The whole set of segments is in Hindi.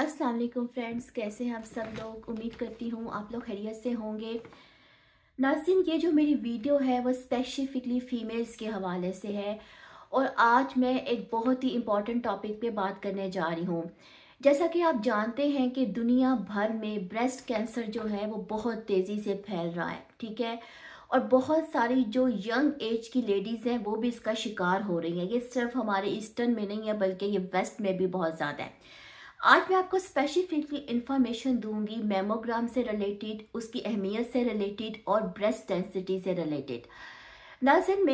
अस्सलाम वालेकुम फ्रेंड्स, कैसे हैं आप सब लोग। उम्मीद करती हूँ आप लोग खैरियत से होंगे। नाज़रीन, ये जो मेरी वीडियो है वो स्पेसिफिकली फ़ीमेल्स के हवाले से है और आज मैं एक बहुत ही इम्पॉर्टेंट टॉपिक पे बात करने जा रही हूँ। जैसा कि आप जानते हैं कि दुनिया भर में ब्रेस्ट कैंसर जो है वो बहुत तेज़ी से फैल रहा है, ठीक है। और बहुत सारी जो यंग एज की लेडीज़ हैं वो भी इसका शिकार हो रही हैं। ये सिर्फ हमारे ईस्टर्न में नहीं है बल्कि ये वेस्ट में भी बहुत ज़्यादा है। आज मैं आपको स्पेसिफिकली इंफॉर्मेशन दूंगी मेमोग्राम से रिलेटेड, उसकी अहमियत से रिलेटेड और ब्रेस्ट डेंसिटी से रिलेटेड। नाज़रीन,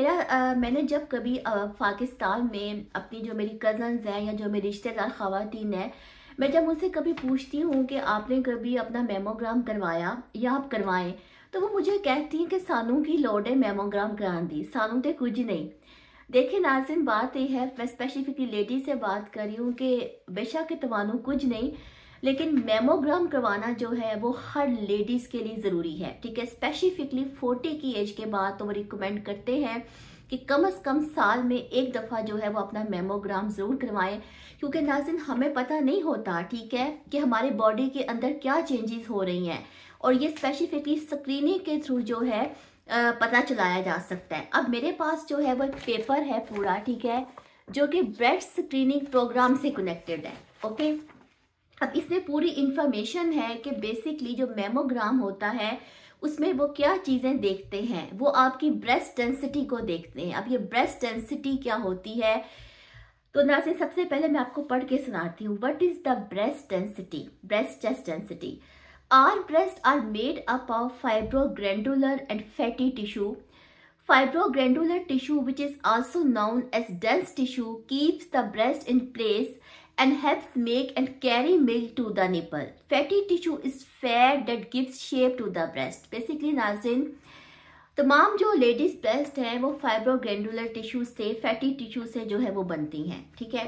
मैंने जब कभी पाकिस्तान में अपनी जो मेरी कज़न्स हैं या जो मेरी रिश्तेदार ख़वातीन हैं, मैं जब उनसे कभी पूछती हूँ कि आपने कभी अपना मेमोग्राम करवाया या आप करवाएं, तो वो मुझे कहती हैं कि सानू की लोड है मेमोग्राम कराने दी, सानू तो कुछ नहीं। देखिए नाज़रीन, बात यह है, मैं स्पेसिफिकली लेडी से बात कर रही हूँ कि बेशक तवानू कुछ नहीं, लेकिन मेमोग्राम करवाना जो है वो हर लेडीज़ के लिए ज़रूरी है, ठीक है। स्पेसिफिकली 40 की एज के बाद तो वो रिकमेंड करते हैं कि कम से कम साल में एक दफ़ा जो है वो अपना मेमोग्राम ज़रूर करवाएं, क्योंकि नाज़रीन हमें पता नहीं होता, ठीक है, कि हमारे बॉडी के अंदर क्या चेंजेस हो रही हैं और ये स्पेसिफिकली स्क्रीनिंग के थ्रू जो है पता चलाया जा सकता है। अब मेरे पास जो है वो एक पेपर है पूरा, ठीक है, जो कि ब्रेस्ट स्क्रीनिंग प्रोग्राम से कनेक्टेड है, ओके। अब इसमें पूरी इंफॉर्मेशन है कि बेसिकली जो मेमोग्राम होता है उसमें वो क्या चीज़ें देखते हैं, वो आपकी ब्रेस्ट डेंसिटी को देखते हैं। अब ये ब्रेस्ट डेंसिटी क्या होती है, तो नाज़रीन सबसे पहले मैं आपको पढ़ के सुनाती हूँ। What is the breast density, breast chest density. Our breasts are made up of fibrogranular and fatty tissue. Fibrogranular tissue, which is also known as dense tissue, keeps the breast in place and helps make and carry milk to the nipple. Fatty tissue is fat that gives shape to the breast. Basically नाज़रीन, तमाम जो लेडीज ब्रेस्ट हैं वो फाइब्रोग्रेनुलर टिश्यू से, फैटी टिश्यू से जो है वो बनती हैं, ठीक है।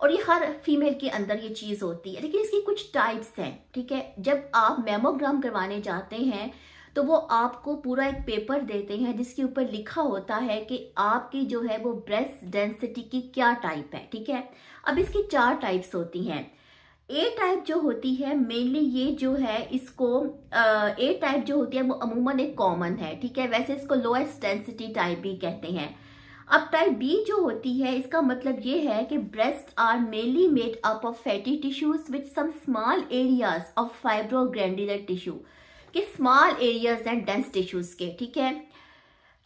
और ये हर फीमेल के अंदर ये चीज़ होती है, लेकिन इसकी कुछ टाइप्स हैं, ठीक है। जब आप मेमोग्राम करवाने जाते हैं तो वो आपको पूरा एक पेपर देते हैं जिसके ऊपर लिखा होता है कि आपकी जो है वो ब्रेस्ट डेंसिटी की क्या टाइप है, ठीक है। अब इसकी 4 टाइप्स होती हैं। ए टाइप जो होती है मेनली ये जो है इसको ए टाइप जो होती है वो अमूमन एक कॉमन है, ठीक है। वैसे इसको लोएस्ट डेंसिटी टाइप भी कहते हैं। अब टाइप बी जो होती है इसका मतलब ये है कि breast are mainly made up of fatty tissues with some small areas of fibroglandular tissue, के small areas and dense tissues के, ठीक है।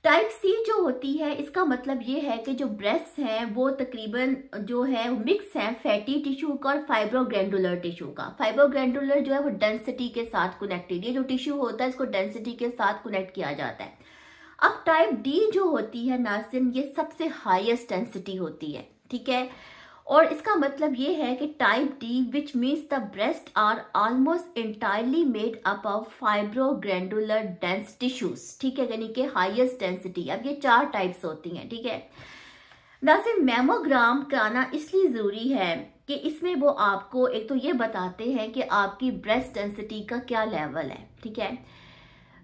टाइप सी जो होती है इसका मतलब ये है कि जो ब्रेस्ट हैं वो तकरीबन जो है मिक्स है फैटी टिश्यू का और फाइब्रोग्रेनुलर टिश्यू का। फाइब्रोग्रेनुलर जो है वो डेंसिटी के साथ कनेक्टेड, ये जो टिश्यू होता है इसको डेंसिटी के साथ कनेक्ट किया जाता है। अब टाइप डी जो होती है नाज़रीन, ये सबसे हाईएस्ट डेंसिटी होती है, ठीक है। और इसका मतलब ये है कि type D which means the breast are almost entirely made up of fibroglandular dense tissues, ठीक है, यानी कि हाईएस्ट डेंसिटी। अब ये 4 टाइप्स होती हैं, ठीक है। नाज़रीन मेमोग्राम कराना इसलिए ज़रूरी है कि इसमें वो आपको एक तो ये बताते हैं कि आपकी ब्रेस्ट डेंसिटी का क्या लेवल है, ठीक है।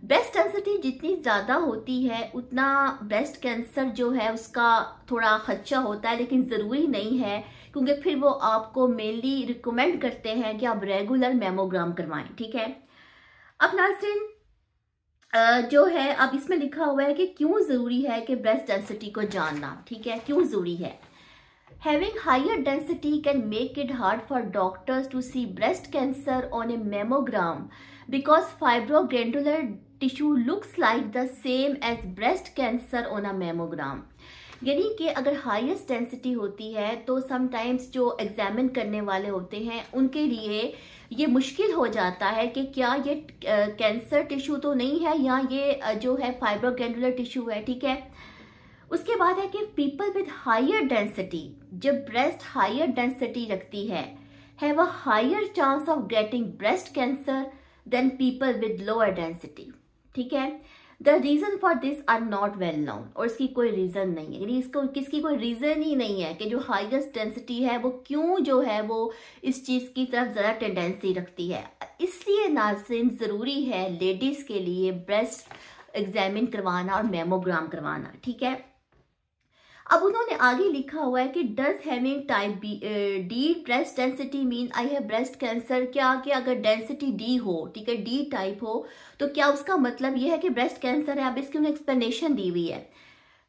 ब्रेस्ट डेंसिटी जितनी ज़्यादा होती है उतना ब्रेस्ट कैंसर जो है उसका थोड़ा खदशा होता है, लेकिन ज़रूरी नहीं है, क्योंकि फिर वो आपको मेनली रिकमेंड करते हैं कि आप रेगुलर मेमोग्राम करवाएं, ठीक है। अब नाज़रीन जो है अब इसमें लिखा हुआ है कि क्यों ज़रूरी है कि ब्रेस्ट डेंसिटी को जानना, ठीक है, क्यों ज़रूरी है। Having higher density can make it hard for doctors to see breast cancer on a mammogram because fibrogranular tissue looks like the same as breast cancer on a mammogram. यानी कि अगर हाईएस्ट डेंसिटी होती है तो समटाइम्स जो एग्जामिन करने वाले होते हैं उनके लिए ये मुश्किल हो जाता है कि क्या ये कैंसर टिश्यू तो नहीं है या ये जो है फाइब्रोग्रेनुलर टिश्यू है, ठीक है। उसके बाद है कि पीपल विद हायर डेंसिटी, जब ब्रेस्ट हायर डेंसिटी रखती है, have a higher chance of getting breast cancer than people with lower density, ठीक है। The reason for this are not well known, और इसकी कोई रीजन नहीं है, यानी इसको किसकी कोई रीजन ही नहीं है कि जो हाईएस्ट डेंसिटी है वो क्यों जो है वो इस चीज की तरफ ज्यादा टेंडेंसी रखती है। इसलिए नाज़रीन जरूरी है लेडीज के लिए ब्रेस्ट एग्जामिन करवाना और मेमोग्राम करवाना, ठीक है। अब उन्होंने आगे लिखा हुआ है कि does having type D breast density mean I have breast cancer. क्या कि अगर डेंसिटी डी हो, ठीक है, डी टाइप हो, तो क्या उसका मतलब यह है कि ब्रेस्ट कैंसर है? अब इसकी उन्होंने एक्सप्लेनेशन दी हुई है।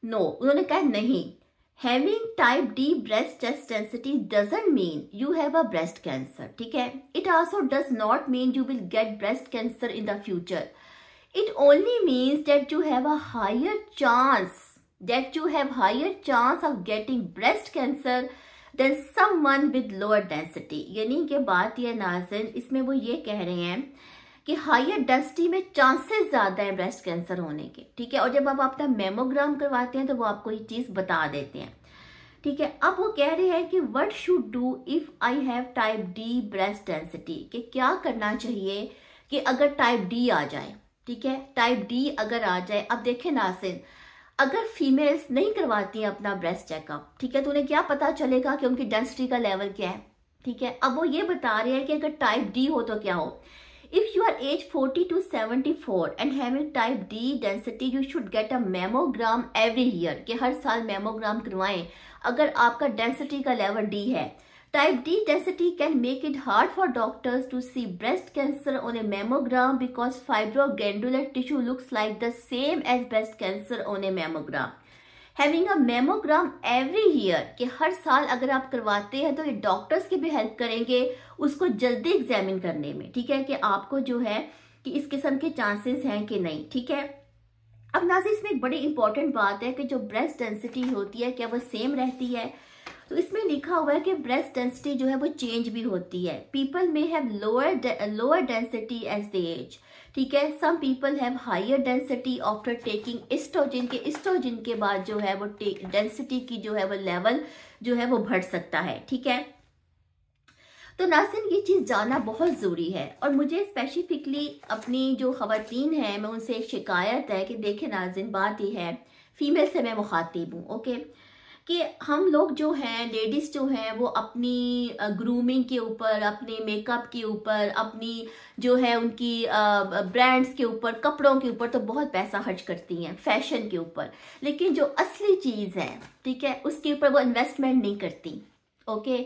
नो, उन्होंने कहा नहीं, having type D breast density doesn't mean you have a breast cancer, ठीक है। It also does not mean you will get breast cancer in the future. It only means that you have a higher chance of getting breast cancer than someone with lower density। यानी कि बात यह नाज़रीन, इसमें वो ये कह रहे हैं कि हायर डेंसिटी में चांसेस ज्यादा है ब्रेस्ट कैंसर होने के, ठीक है। और जब आप अपना मेमोग्राम करवाते हैं तो वो आपको ये चीज बता देते हैं, ठीक है। अब वो कह रहे हैं कि what should do if I have type D breast density, कि क्या करना चाहिए कि अगर टाइप डी आ जाए, ठीक है, टाइप डी अगर आ जाए। अब देखें नाज़रीन, अगर फीमेल्स नहीं करवाती हैं अपना ब्रेस्ट चेकअप, ठीक है, तो उन्हें क्या पता चलेगा कि उनकी डेंसिटी का लेवल क्या है, ठीक है। अब वो ये बता रहे हैं कि अगर टाइप डी हो तो क्या हो। If you are age 40 to 74 and having type D density, you should get a mammogram every year, कि हर साल मेमोग्राम करवाएं अगर आपका डेंसिटी का लेवल डी है। Type D density can make it hard for doctors to see breast cancer on a mammogram because fibroglandular tissue looks like the same as breast cancer on a mammogram. Having a mammogram every year, कि हर साल अगर आप करवाते हैं तो ये डॉक्टर्स की भी हेल्प करेंगे उसको जल्दी एग्जामिन करने में, ठीक है, कि आपको जो है कि इस किस्म के चांसेस हैं कि नहीं, ठीक है। अब नाज़रीन, इसमें एक बड़ी इंपॉर्टेंट बात है कि जो ब्रेस्ट डेंसिटी होती है क्या वो सेम रहती है? तो इसमें लिखा हुआ है कि ब्रेस्ट डेंसिटी जो है वो चेंज भी होती है। पीपल में have lower density as the age, ठीक है। Some people have higher density after taking estrogen, के एस्ट्रोजन के बाद जो है वो डेंसिटी की जो है वो लेवल जो है वो बढ़ सकता है, ठीक है। तो नाज़रीन, ये चीज़ जानना बहुत ज़रूरी है। और मुझे स्पेसिफिकली अपनी जो ख़वातीन हैं मैं उनसे एक शिकायत है कि देखें नाज़रीन, बात ये है, फीमेल से मैं मुखातिब हूँ, ओके, कि हम लोग जो हैं, लेडीज़ जो हैं, वो अपनी ग्रूमिंग के ऊपर, अपने मेकअप के ऊपर, अपनी जो है उनकी ब्रांड्स के ऊपर, कपड़ों के ऊपर तो बहुत पैसा खर्च करती हैं, फैशन के ऊपर, लेकिन जो असली चीज़ है, ठीक है, उसके ऊपर वो इन्वेस्टमेंट नहीं करती, ओके।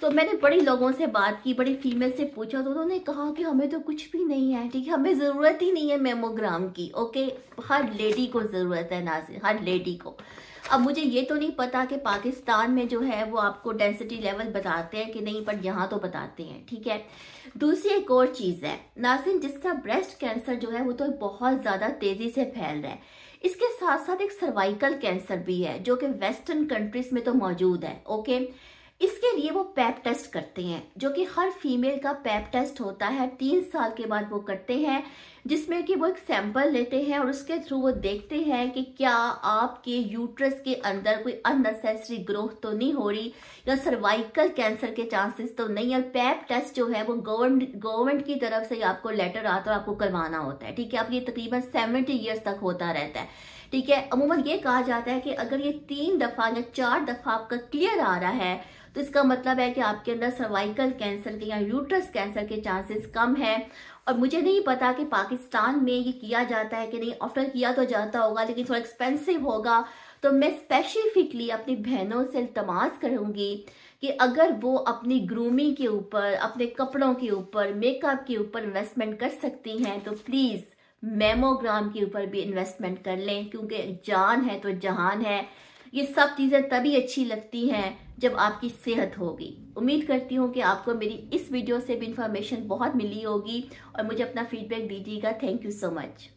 तो मैंने बड़ी लोगों से बात की, बड़ी फीमेल से पूछा तो उन्होंने कहा कि हमें तो कुछ भी नहीं है, ठीक है, हमें ज़रूरत ही नहीं है मेमोग्राम की, ओके। हर लेडी को ज़रूरत है नाज़रीन, हर लेडी को। अब मुझे ये तो नहीं पता कि पाकिस्तान में जो है वो आपको डेंसिटी लेवल बताते हैं कि नहीं, पर यहाँ तो बताते हैं, ठीक है। दूसरी एक और चीज़ है नाज़रीन, जिसका ब्रेस्ट कैंसर जो है वो तो बहुत ज़्यादा तेज़ी से फैल रहा है। इसके साथ साथ एक सर्वाइकल कैंसर भी है जो कि वेस्टर्न कंट्रीज में तो मौजूद है, ओके। इसके लिए वो पैप टेस्ट करते हैं, जो कि हर फीमेल का पैप टेस्ट होता है, 3 साल के बाद वो करते हैं, जिसमें कि वो एक सैंपल लेते हैं और उसके थ्रू वो देखते हैं कि क्या आपके यूट्रस के अंदर कोई अननेसेसरी ग्रोथ तो नहीं हो रही या सर्वाइकल कैंसर के चांसेस तो नहीं। और पैप टेस्ट जो है वो गवर्नमेंट की तरफ से आपको लेटर आता है, आपको करवाना होता है, ठीक है। अब ये तकरीबन 70 ईयर्स तक होता रहता है, ठीक है। अमूमन ये कहा जाता है कि अगर ये 3 दफ़ा या 4 दफ़ा आपका क्लियर आ रहा है तो इसका मतलब है कि आपके अंदर सर्वाइकल कैंसर के या यूट्रस कैंसर के चांसेस कम है। और मुझे नहीं पता कि पाकिस्तान में ये किया जाता है कि नहीं, ऑफर किया तो जाता होगा लेकिन थोड़ा एक्सपेंसिव होगा। तो मैं स्पेसिफिकली अपनी बहनों से इल्तमास करूंगी कि अगर वो अपनी ग्रूमिंग के ऊपर, अपने कपड़ों के ऊपर, मेकअप के ऊपर इन्वेस्टमेंट कर सकती हैं तो प्लीज़ मेमोग्राम के ऊपर भी इन्वेस्टमेंट कर लें, क्योंकि जान है तो जहान है। ये सब चीज़ें तभी अच्छी लगती हैं जब आपकी सेहत होगी। उम्मीद करती हूँ कि आपको मेरी इस वीडियो से भी इंफॉर्मेशन बहुत मिली होगी और मुझे अपना फीडबैक दीजिएगा। Thank you so much.